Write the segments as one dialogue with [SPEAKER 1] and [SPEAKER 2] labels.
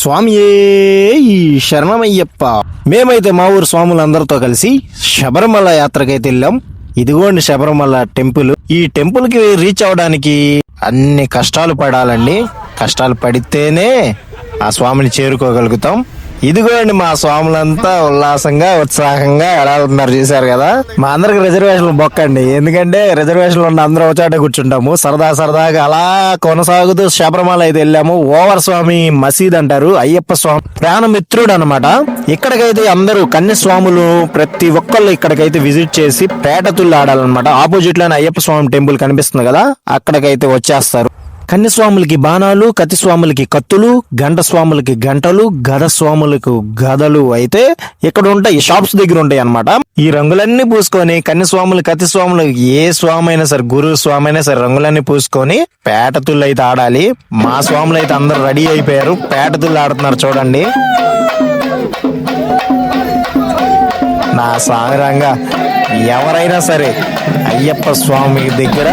[SPEAKER 1] స్వామియే శరణమయ్యప్ప. మేమైతే మా ఊరు స్వాములందరితో కలిసి శబరిమల యాత్రకైతే వెళ్ళాం. ఇదిగోండి శబరిమల టెంపుల్. ఈ టెంపుల్ కి రీచ్ అవడానికి అన్ని కష్టాలు పడాలండి. కష్టాలు పడితేనే ఆ స్వామిని చేరుకోగలుగుతాం. ఇదిగోండి మా స్వాములంతా ఉల్లాసంగా ఉత్సాహంగా ఎలా ఉన్నారు చూసారు కదా. మా అందరికి రిజర్వేషన్లు బొక్కండి, ఎందుకంటే రిజర్వేషన్లు ఉన్న అందరూ ఒకచాటే కూర్చుంటాము. సరదాగా అలా కొనసాగుతూ శబరిమల అయితే వెళ్ళాము. ఓవర్ స్వామి మసీద్ అంటారు, అయ్యప్ప స్వామి ప్రాణమిత్రుడు అనమాట. ఇక్కడికైతే అందరూ కన్యస్వాములు ప్రతి ఒక్కళ్ళు ఇక్కడికైతే విజిట్ చేసి పేటతుళ్ళు ఆడాలన్నమాట. ఆపోజిట్ లోనే అయ్యప్ప స్వామి టెంపుల్ కనిపిస్తుంది కదా, అక్కడికైతే వచ్చేస్తారు. కన్యస్వాములకి బాణాలు, కత్తిస్వాములకి కత్తులు, గంట స్వాములకి గంటలు, గద స్వాములకు గదలు అయితే ఇక్కడ ఉంటాయి, షాప్స్ దగ్గర ఉంటాయి అన్నమాట. ఈ రంగులన్నీ పూసుకొని కన్యస్వాములు, కత్తిస్వాములు, ఏ స్వామి అయినా సరే, గురు స్వామి అయినా సరే, రంగులన్నీ పూసుకొని పేటతుళ్ళు అయితే ఆడాలి. మా స్వాములు అయితే అందరు రెడీ అయిపోయారు, పేటతుళ్ళు ఆడుతున్నారు చూడండి. నా సాగరంగా ఎవరైనా సరే అయ్యప్ప స్వామి దగ్గర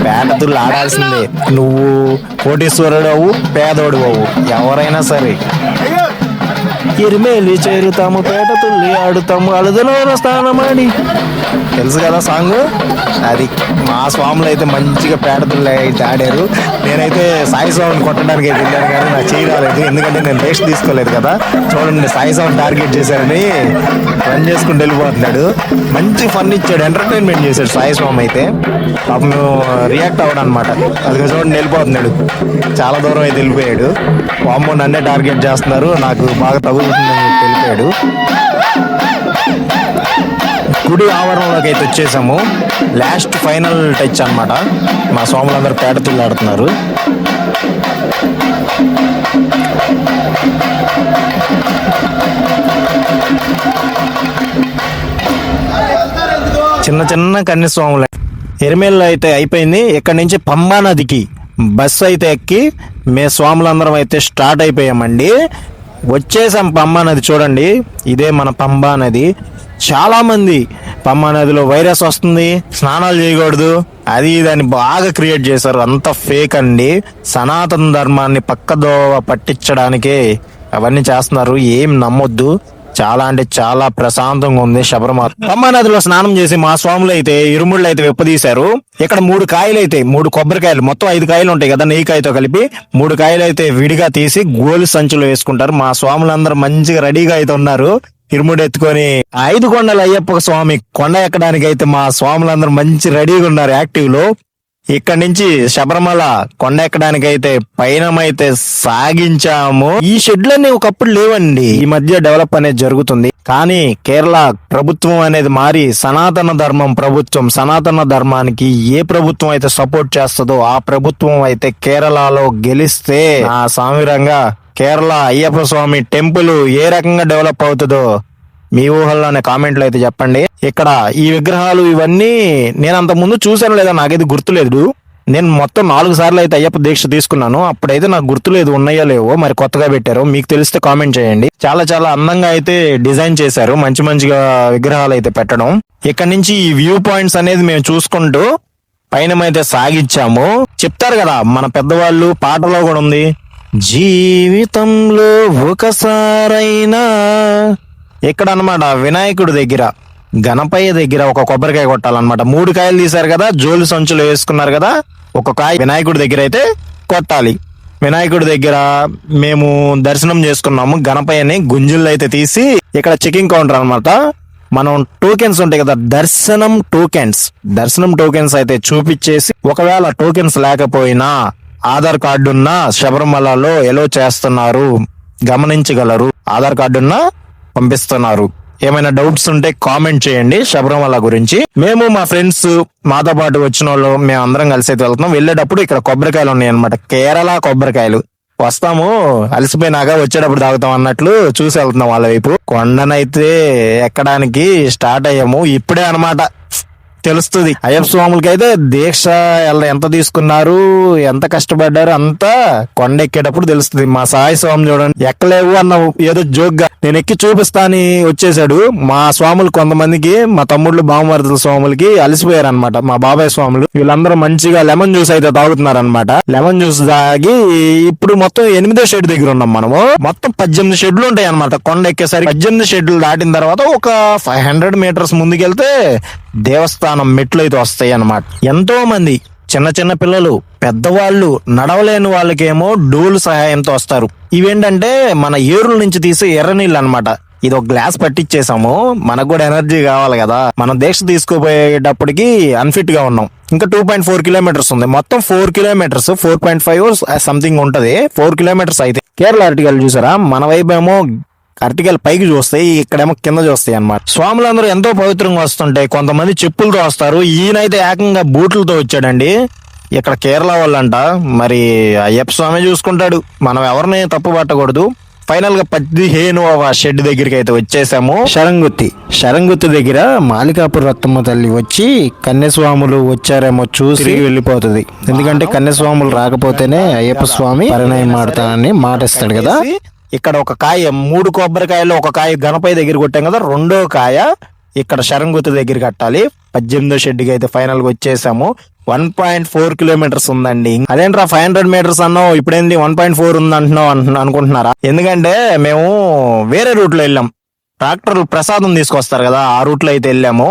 [SPEAKER 1] పేటతుళ్ళు ఆడాల్సిందే. నువ్వు కోటీశ్వరుడు అవు, పేదోడు అవు, ఎవరైనా సరే. ఎరిమేలి చేరుతాము, పేటతుల్లి ఆడుతాము, అలుదలో స్థానమాడి, తెలుసు కదా సాంగ్. అది మా స్వాములు అయితే మంచిగా పేటతుల్లి అయితే ఆడారు. నేనైతే సాయి స్వామిని కొట్టడానికి అయితే వెళ్ళాను, కానీ నాకు చేయరాలేదు, ఎందుకంటే నేను రెస్ట్ తీసుకోలేదు కదా. చూడండి, సాయి స్వామిని టార్గెట్ చేశారని రన్ చేసుకుంటూ వెళ్ళిపోతున్నాడు. మంచి ఫన్ ఇచ్చాడు, ఎంటర్టైన్మెంట్ చేశాడు సాయి స్వామి అయితే. పాపం రియాక్ట్ అవ్వడం అనమాట. అది చూడండి వెళ్ళిపోతున్నాడు, చాలా దూరం అయితే వెళ్ళిపోయాడు. వామ్మో నన్నే టార్గెట్ చేస్తున్నారు, నాకు బాగా తగులుతుందని వెళ్ళిపోయాడు. గుడి ఆవరణలోకి అయితే వచ్చేసాము. లాస్ట్ ఫైనల్ టచ్ అన్నమాట. మా స్వాములందరూ పేటతుళ్ళు ఆడుతున్నారు. చిన్న చిన్న కన్యస్వాములు. ఎరిమేల్లో అయితే అయిపోయింది. ఇక్కడ నుంచి పంబా నదికి బస్సు అయితే ఎక్కి మే స్వాములందరం అయితే స్టార్ట్ అయిపోయామండి. వచ్చేసాం పంబా నది. చూడండి, ఇదే మన పంబా నది. చాలా మంది పంబా నదిలో వైరస్ వస్తుంది, స్నానాలు చేయకూడదు, అది దాన్ని బాగా క్రియేట్ చేశారు. అంత ఫేక్ అండి. సనాతన ధర్మాన్ని పక్కదోవ పట్టించడానికే అవన్నీ చేస్తున్నారు. ఏం నమ్మొద్దు. చాలా అంటే చాలా ప్రశాంతంగా ఉంది శబరిమల. పంబా నదిలో స్నానం చేసి మా స్వాములు అయితే ఇరుముళ్ళు అయితే విప్పదీశారు. ఇక్కడ 3 కాయలు అయితే 3 కొబ్బరికాయలు, మొత్తం 5 కాయలు ఉంటాయి కదా నెయ్యికాయతో కలిపి, 3 కాయలు అయితే విడిగా తీసి గోలు సంచులో వేసుకుంటారు. మా స్వాములందరూ మంచిగా రెడీగా అయితే ఉన్నారు, ఇరుముడు ఎత్తుకొని. 5 కొండల అయ్యప్ప స్వామి కొండ ఎక్కడానికి అయితే మా స్వాములందరూ మంచి రెడీగా ఉన్నారు, యాక్టివ్ లో. ఇక్కడ నుంచి శబరిమల కొండ ఎక్కడానికి అయితే పయనమైతే సాగించాము. ఈ షెడ్లన్నీ ఒకప్పుడు లేవండి, ఈ మధ్య డెవలప్ అనేది జరుగుతుంది. కానీ కేరళ ప్రభుత్వం అనేది మారి సనాతన ధర్మం ప్రభుత్వం, సనాతన ధర్మానికి ఏ ప్రభుత్వం అయితే సపోర్ట్ చేస్తుందో ఆ ప్రభుత్వం అయితే కేరళలో గెలిస్తే ఆ సామిరంగా కేరళ అయ్యప్ప స్వామి టెంపుల్ ఏ రకంగా డెవలప్ అవుతుందో మీ ఊహల్లోనే కామెంట్లు అయితే చెప్పండి. ఇక్కడ ఈ విగ్రహాలు ఇవన్నీ నేను అంత ముందు చూసాను లేదా నాకైతే గుర్తులేదు. నేను మొత్తం 4 సార్లు అయితే అయ్యప్ప దీక్ష తీసుకున్నాను, అప్పుడైతే నాకు గుర్తులేదు ఉన్నాయో లేవో. మరి కొత్తగా పెట్టారు, మీకు తెలిస్తే కామెంట్ చేయండి. చాలా చాలా అందంగా అయితే డిజైన్ చేశారు, మంచిగా విగ్రహాలు అయితే పెట్టడం. ఇక్కడ నుంచి ఈ వ్యూ పాయింట్స్ అనేది మేము చూసుకుంటూ పైనమైతే సాగించాము. చెప్తారు కదా మన పెద్దవాళ్ళు, పాటలో కూడా ఉంది, జీవితంలో ఒకసారైనా. ఇక్కడ అన్నమాట వినాయకుడి దగ్గర, గణపయ్య దగ్గర ఒక కొబ్బరికాయ కొట్టాలన్నమాట. 3 కాయలు తీశారు కదా, జోలు సంచులు వేసుకున్నారు కదా, ఒక కాయ వినాయకుడి దగ్గర అయితే కొట్టాలి. వినాయకుడి దగ్గర మేము దర్శనం చేసుకున్నాము. గణపయ్యని గుంజులు అయితే తీసి ఇక్కడ చెకింగ్ కౌంటర్ అన్నమాట. మనం టోకెన్స్ ఉంటాయి కదా, దర్శనం టోకెన్స్ అయితే చూపించేసి, ఒకవేళ టోకెన్స్ లేకపోయినా ఆధార్ కార్డు ఉన్న శబరిమలలో ఎలో చేస్తున్నారు, గమనించగలరు. ఆధార్ కార్డు ఉన్న పంపిస్తున్నారు. ఏమైనా డౌట్స్ ఉంటే కామెంట్ చేయండి శబరిమల గురించి. మేము మా ఫ్రెండ్స్, మాతో పాటు వచ్చిన వాళ్ళు, మేము అందరం కలిసి అయితే వెళ్తున్నాం. వెళ్ళేటప్పుడు ఇక్కడ కొబ్బరికాయలు ఉన్నాయి అనమాట, కేరళ కొబ్బరికాయలు. వస్తాము అలసిపోయినాక వచ్చేటప్పుడు తాగుతాం అన్నట్లు చూసి వెళ్తున్నాం వాళ్ళ వైపు. కొండనైతే ఎక్కడానికి స్టార్ట్ అయ్యాము ఇప్పుడే అనమాట. తెలుస్తుంది. అయ్యప్ప స్వాములకి అయితే దీక్ష ఎంత తీసుకున్నారు, ఎంత కష్టపడ్డారు అంతా కొండ ఎక్కేటప్పుడు తెలుస్తుంది. మా సాయి స్వామి చూడండి ఎక్కలేవు అన్న ఏదో జోక్ గా నేను ఎక్కి చూపిస్తా అని వచ్చేసాడు. మా స్వాములు కొంతమందికి, మా తమ్ముళ్ళు బావమరుదుల స్వాములకి అలసిపోయారు అనమాట. మా బాబాయ్ స్వాములు వీళ్ళందరూ మంచిగా లెమన్ జ్యూస్ అయితే తాగుతున్నారు అనమాట. లెమన్ జ్యూస్ తాగి ఇప్పుడు మొత్తం 8వ షెడ్ దగ్గర ఉన్నాం మనము. మొత్తం 18 షెడ్లు ఉంటాయి అనమాట. కొండ ఎక్కేసరికి 18 షెడ్లు దాటిన తర్వాత ఒక 500 మీటర్స్ ముందుకెళ్తే దేవస్థానం మెట్లు అయితే వస్తాయి అన్నమాట. ఎంతో మంది చిన్న చిన్న పిల్లలు, పెద్దవాళ్ళు, నడవలేని వాళ్ళకేమో డోలు సహాయంతో వస్తారు. ఇవేంటంటే మన ఏరుల నుంచి తీసే ఎర్ర నీళ్ళు అనమాట. ఇది ఒక గ్లాస్ పట్టించేసాము, మనకు కూడా ఎనర్జీ కావాలి కదా. మనం దీక్ష తీసుకుపోయేటప్పటికి అన్ఫిట్ గా ఉన్నాం. ఇంకా 2.4 కిలోమీటర్స్ ఉంది. మొత్తం 4 కిలోమీటర్స్, 4.5 సంథింగ్ ఉంటది. 4 కిలోమీటర్స్ అయితే కేరళ అరటికలు చూసారా, మన వైపు ఏమో అరటికలు పైకి చూస్తాయి, ఇక్కడేమో కింద చూస్తాయి అన్నమాట. స్వాములందరూ ఎంతో పవిత్రంగా వస్తుంటాయి. కొంతమంది చెప్పులతో వస్తారు, ఈయనైతే ఏకంగా బూట్లతో వచ్చాడండి. ఇక్కడ కేరళ వాళ్ళంట, మరి అయ్యప్ప స్వామి చూసుకుంటాడు, మనం ఎవరిని తప్పు పట్టకూడదు. ఫైనల్ గా 15వ షెడ్ దగ్గరికి అయితే వచ్చేసాము. శరంగుత్తి దగ్గర మాలికాపుర రత్తమ్మ తల్లి వచ్చి కన్యస్వాములు వచ్చారేమో చూసి వెళ్ళిపోతుంది. ఎందుకంటే కన్యస్వాములు రాకపోతేనే అయ్యప్ప స్వామి పరిణయం మాడతానని మాటిస్తాడు కదా. ఇక్కడ ఒక కాయ, 3 కొబ్బరికాయలు ఒక కాయ గణపతి దగ్గర కొట్టాం కదా, రెండో కాయ ఇక్కడ శరంగుత్తి దగ్గర కట్టాలి. 18వ షెడ్కి అయితే ఫైనల్ గా వచ్చేసాము. 1.4 కిలోమీటర్స్ ఉందండి. అదేంట్రా 500 మీటర్స్ అన్నావు, ఇప్పుడేంటి 1.4 ఉంది అంటున్నావు అనుకుంటున్నారా? ఎందుకంటే మేము వేరే రూట్ లో వెళ్ళాం. ట్రాక్టర్ ప్రసాదం తీసుకొస్తారు కదా, ఆ రూట్ లో అయితే వెళ్ళాము.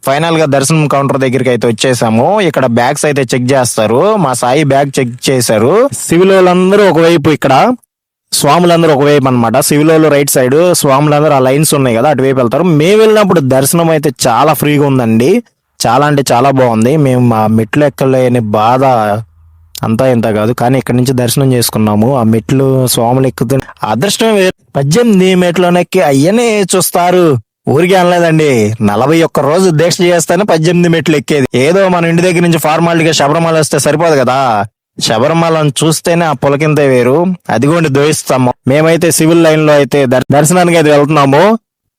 [SPEAKER 1] ఫైనల్ గా దర్శనం కౌంటర్ దగ్గరికి అయితే వచ్చేసాము. ఇక్కడ బ్యాగ్స్ అయితే చెక్ చేస్తారు. మా సాయి బ్యాగ్ చెక్ చేశారు. సివిల్ వాళ్ళందరూ ఒకవైపు, ఇక్కడ స్వాములందరూ ఒకవైపు అనమాట. సివిల్ వాళ్ళు రైట్ సైడ్, స్వాములందరూ ఆ లైన్స్ ఉన్నాయి కదా అటువైపు వెళ్తారు. మేము వెళ్ళినప్పుడు దర్శనం అయితే చాలా ఫ్రీగా ఉందండి. చాలా అంటే చాలా బాగుంది. మేము ఆ మెట్లు ఎక్కలేని బాధ అంతా ఇంత కాదు, కానీ ఇక్కడ నుంచి దర్శనం చేసుకున్నాము. ఆ మెట్లు స్వాములు ఎక్కుతూ అదృష్టం 18 మెట్లను ఎక్కి అయ్యనే చూస్తారు. ఊరికే అనలేదండి, 41 రోజు దీక్ష చేస్తేనే 18 మెట్లు ఎక్కేది. ఏదో మన ఇంటి దగ్గర నుంచి ఫార్మాలిటీగా శబరిమల వస్తే సరిపోదు కదా, శబరిమలను చూస్తేనే ఆ పులకింత వేరు. అదిగోండి దోయిస్తాము. మేమైతే సివిల్ లైన్ లో అయితే దర్శనానికి అయితే వెళ్తున్నాము.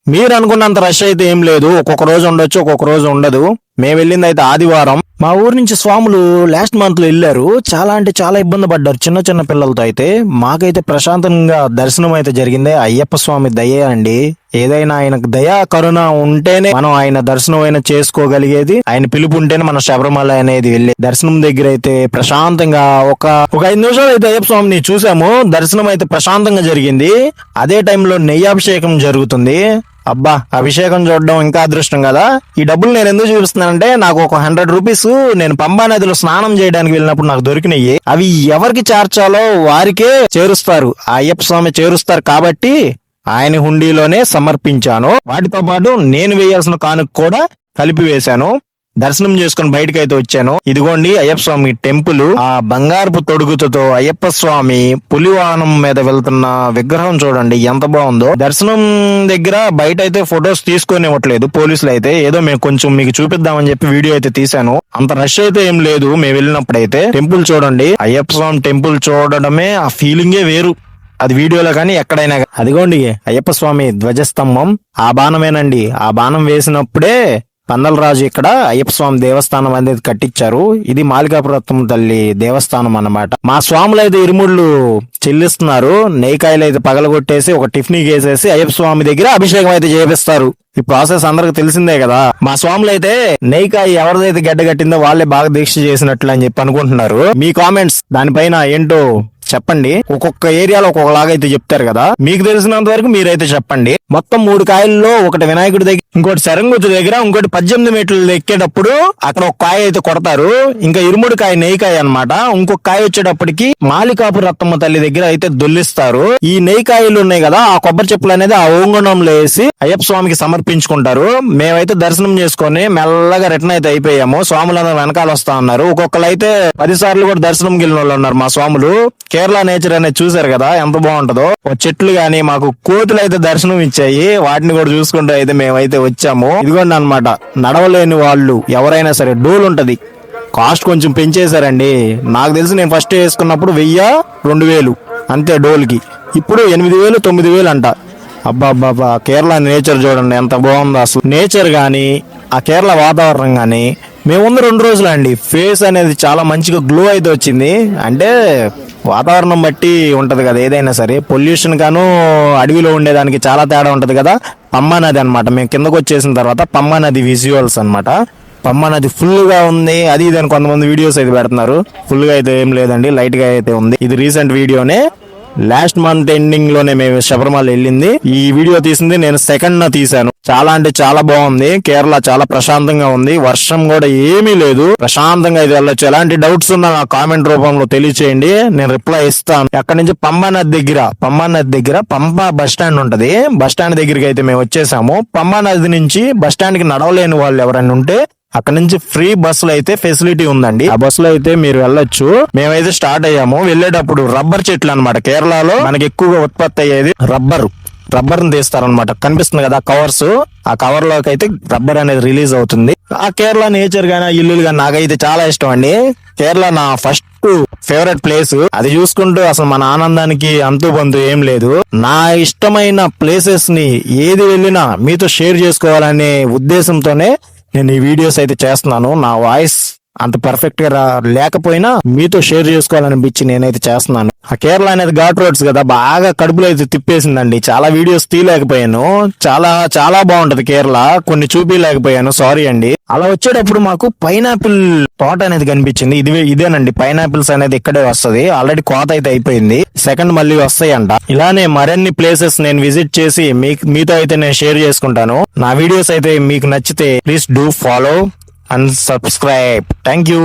[SPEAKER 1] మీరు అనుకున్నంత రష్ అయితే ఏం లేదు. ఒక్కొక్క రోజు ఉండొచ్చు, ఒక్కొక్క రోజు ఉండదు. మేము వెళ్ళింది అయితే ఆదివారం. మా ఊరు నుంచి స్వాములు లాస్ట్ మంత్ లో వెళ్ళారు. చాలా అంటే చాలా ఇబ్బంది పడ్డారు చిన్న చిన్న పిల్లలతో. అయితే మాకైతే ప్రశాంతంగా దర్శనం అయితే జరిగింది. అయ్యప్ప స్వామి దయ అండి. ఏదైనా ఆయనకు దయా కరుణ ఉంటేనే మనం ఆయన దర్శనం అయినా చేసుకోగలిగేది. ఆయన పిలుపు ఉంటేనే మన శబరిమల అనేది వెళ్ళి దర్శనం దగ్గర అయితే ప్రశాంతంగా ఒక 5 నిమిషాలు అయితే అయ్యప్ప స్వామిని చూసాము. దర్శనం అయితే ప్రశాంతంగా జరిగింది. అదే టైంలో నెయ్యాభిషేకం జరుగుతుంది. అబ్బా, అభిషేకం చూడడం ఇంకా అదృష్టం కదా. ఈ డబ్బులు నేను ఎందుకు చూపిస్తున్నానంటే, నాకు ఒక 100 రూపీస్ నేను పంబా నదిలో స్నానం చేయడానికి వెళ్ళినప్పుడు నాకు దొరికినాయి. అవి ఎవరికి చేర్చాలో వారికే చేరుస్తారు, ఆ అయ్యప్ప స్వామి చేరుస్తారు. కాబట్టి ఆయన హుండీలోనే సమర్పించాను. వాటితో పాటు నేను వేయాల్సిన కానుక కూడా కలిపి వేశాను. దర్శనం చేసుకుని బయటకు అయితే వచ్చాను. ఇదిగోండి అయ్యప్ప స్వామి టెంపుల్. ఆ బంగారపు తొడుగుతో అయ్యప్ప స్వామి పులివాహనం మీద వెళ్తున్న విగ్రహం చూడండి ఎంత బాగుందో. దర్శనం దగ్గర బయట అయితే ఫొటోస్ తీసుకొనివ్వట్లేదు పోలీసులు అయితే. ఏదో మేము కొంచెం మీకు చూపిద్దామని చెప్పి వీడియో అయితే తీశాను. అంత రష్ అయితే ఏం లేదు మేము వెళ్ళినప్పుడైతే. టెంపుల్ చూడండి, అయ్యప్ప స్వామి టెంపుల్ చూడడమే ఆ ఫీలింగే వేరు. అది వీడియోలో కానీ ఎక్కడైనా. అదిగోండి అయ్యప్ప స్వామి ధ్వజస్తంభం. ఆ బాణమేనండి. ఆ బాణం వేసినప్పుడే పందలరాజు ఇక్కడ అయ్యప్ప స్వామి దేవస్థానం అనేది కట్టించారు. ఇది మాలికాపురత్వం తల్లి దేవస్థానం అన్నమాట. మా స్వాములు అయితే ఇరుముళ్ళు చెల్లిస్తున్నారు. నెయ్యికాయలు అయితే పగలగొట్టేసి ఒక టిఫిన్ వేసేసి అయ్యప్ప స్వామి దగ్గర అభిషేకం అయితే చేపిస్తారు. ఈ ప్రాసెస్ అందరికి తెలిసిందే కదా. మా స్వాములు అయితే నెయ్యికాయ ఎవరిదైతే గడ్డ కట్టిందో వాళ్ళే బాగా దీక్ష చేసినట్లు అని చెప్పి అనుకుంటున్నారు. మీ కామెంట్స్ దానిపైన ఏంటో చెప్పండి. ఒక్కొక్క ఏరియాలో ఒక్కొక్కలాగా అయితే చెప్తారు కదా, మీకు తెలిసినంత వరకు మీరైతే చెప్పండి. మొత్తం 3 కాయల్లో ఒకటి వినాయకుడి దగ్గర, ఇంకోటి శరంగుత్తి దగ్గర, ఇంకోటి 18 మెట్లు ఎక్కేటప్పుడు అక్కడ ఒక కాయ అయితే కొడతారు. ఇంకా ఇరుముడి కాయ నెయ్యికాయ అన్నమాట. ఇంకొక కాయ వచ్చేటప్పటికి మాలికాపుర రత్తమ్మ తల్లి దగ్గర అయితే దొల్లిస్తారు. ఈ నెయ్యికాయలు ఉన్నాయి కదా, ఆ కొబ్బరి చెప్పులు అనేది ఆ ఓంగణంలో వేసి అయ్యప్ప స్వామికి సమర్పించుకుంటారు. మేమైతే దర్శనం చేసుకుని మెల్లగా రిటర్న్ అయితే అయిపోయాము. స్వాములందరూ వెనకాల వస్తా ఉన్నారు. ఒక్కొక్కరు అయితే 10 సార్లు కూడా దర్శనం వెళ్ళిన వాళ్ళు ఉన్నారు. మా స్వాములు కేరళ నేచర్ అనేది చూసారు కదా ఎంత బాగుంటుందో. చెట్లు గాని మాకు కోతులు అయితే దర్శనం ఇచ్చాయి. వాటిని కూడా చూసుకుంటూ అయితే మేమైతే వచ్చాము. ఇదిగోండి అన్నమాట, నడవలేని వాళ్ళు ఎవరైనా సరే డోల్ ఉంటది. కాస్ట్ కొంచెం పెంచేశారండి. నాకు తెలిసి నేను ఫస్ట్ వేసుకున్నప్పుడు 1000-2000 అంతే డోల్కి. ఇప్పుడు 8000-9000 అంట. అబ్బా కేరళ నేచర్ చూడండి ఎంత బాగుందో. అసలు నేచర్ గాని ఆ కేరళ వాతావరణం కానీ మేముంది 2 రోజులు అండి. ఫేస్ అనేది చాలా మంచిగా గ్లో అయితే వచ్చింది. అంటే వాతావరణం బట్టి ఉంటది కదా ఏదైనా సరే. పొల్యూషన్ గాను అడవిలో ఉండేదానికి చాలా తేడా ఉంటది కదా. పంబా నది అనమాట. మేము కిందకు వచ్చేసిన తర్వాత పంబా నది విజువల్స్ అనమాట. పంబా నది ఫుల్ గా ఉంది. అది ఇది అని కొంతమంది వీడియోస్ అయితే పెడుతున్నారు. ఫుల్ గా అయితే ఏం లేదండి, లైట్ గా అయితే ఉంది. ఇది రీసెంట్ వీడియోనే. లాస్ట్ మంత్ ఎండింగ్ లోనే మేము శబరిమల వెళ్ళింది. ఈ వీడియో తీసింది నేను సెకండ్ తీసాను. చాలా అంటే చాలా బాగుంది. కేరళ చాలా ప్రశాంతంగా ఉంది. వర్షం కూడా ఏమీ లేదు. ప్రశాంతంగా ఇది వెళ్ళొచ్చు. ఎలాంటి డౌట్స్ ఉన్నా నా కామెంట్ రూపంలో తెలియచేయండి, నేను రిప్లై ఇస్తాను. అక్కడ నుంచి పంబా నది దగ్గర పంబా బస్ స్టాండ్ ఉంటది. బస్ స్టాండ్ దగ్గరికి అయితే మేము వచ్చేసాము. పంబా నది నుంచి బస్ స్టాండ్ కి నడవలేని వాళ్ళు ఎవరైనా ఉంటే అక్కడ నుంచి ఫ్రీ బస్సులు అయితే ఫెసిలిటీ ఉందండి. ఆ బస్సులో అయితే మీరు వెళ్ళొచ్చు. మేమైతే స్టార్ట్ అయ్యాము. వెళ్ళేటప్పుడు రబ్బర్ చెట్లు అన్నమాట. కేరళలో మనకి ఎక్కువగా ఉత్పత్తి అయ్యేది రబ్బర్ ని తీస్తారనమాట. కనిపిస్తుంది కదా కవర్స్, ఆ కవర్ లోకి అయితే రబ్బర్ అనేది రిలీజ్ అవుతుంది. ఆ కేరళ నేచర్ గానీ ఇల్లులు గానీ నాకైతే చాలా ఇష్టం అండి. కేరళ నా ఫస్ట్ ఫేవరెట్ ప్లేస్. అది చూసుకుంటూ అసలు మన ఆనందానికి అంతు పొంతు ఏం లేదు. నా ఇష్టమైన ప్లేసెస్ ని ఏది వెళ్ళినా మీతో షేర్ చేసుకోవాలనే ఉద్దేశంతోనే నేను ఈ వీడియోస్ అయితే చేస్తున్నాను. నా వాయిస్ అంత పర్ఫెక్ట్ గా లేకపోయినా మీతో షేర్ చేసుకోవాలనిపించి నేనైతే చేస్తున్నాను. ఆ కేరళ అనేది ఘాట్ రోడ్స్ కదా, బాగా కడుపులో అయితే తిప్పేసిందండి. చాలా వీడియోస్ తీయలేకపోయాను. చాలా చాలా బాగుంటది కేరళ. కొన్ని చూపించలేకపోయాను, సారీ అండి. అలా వచ్చేటప్పుడు మాకు పైనాపిల్ తోట అనేది కనిపించింది. ఇదేనండి పైనాపిల్స్ అనేది ఇక్కడే వస్తది. ఆల్రెడీ కోత అయితే అయిపోయింది. సెకండ్ మళ్ళీ వస్తాయంట. ఇలానే మరిన్ని ప్లేసెస్ నేను విజిట్ చేసి మీతో అయితే నేను షేర్ చేసుకుంటాను. నా వీడియోస్ అయితే మీకు నచ్చితే please do follow and subscribe. Thank you.